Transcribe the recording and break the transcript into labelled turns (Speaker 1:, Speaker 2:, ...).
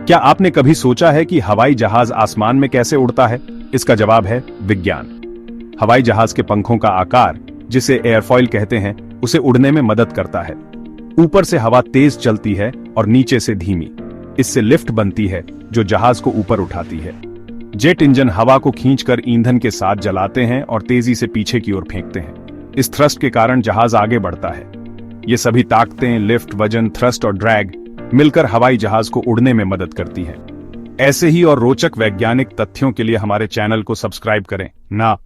Speaker 1: क्या आपने कभी सोचा है कि हवाई जहाज आसमान में कैसे उड़ता है? इसका जवाब है विज्ञान। हवाई जहाज के पंखों का आकार, जिसे एयरफॉइल कहते हैं, उसे उड़ने में मदद करता है। ऊपर से हवा तेज चलती है और नीचे से धीमी। इससे लिफ्ट बनती है जो जहाज को ऊपर उठाती है। जेट इंजन हवा को खींचकर ईंधन के साथ जलाते हैं और तेजी से पीछे की ओर फेंकते हैं। इस थ्रस्ट के कारण जहाज आगे बढ़ता है। ये सभी ताकतें, लिफ्ट, वजन, थ्रस्ट और ड्रैग मिलकर हवाई जहाज को उड़ने में मदद करती हैं। ऐसे ही और रोचक वैज्ञानिक तथ्यों के लिए हमारे चैनल को सब्सक्राइब करें ना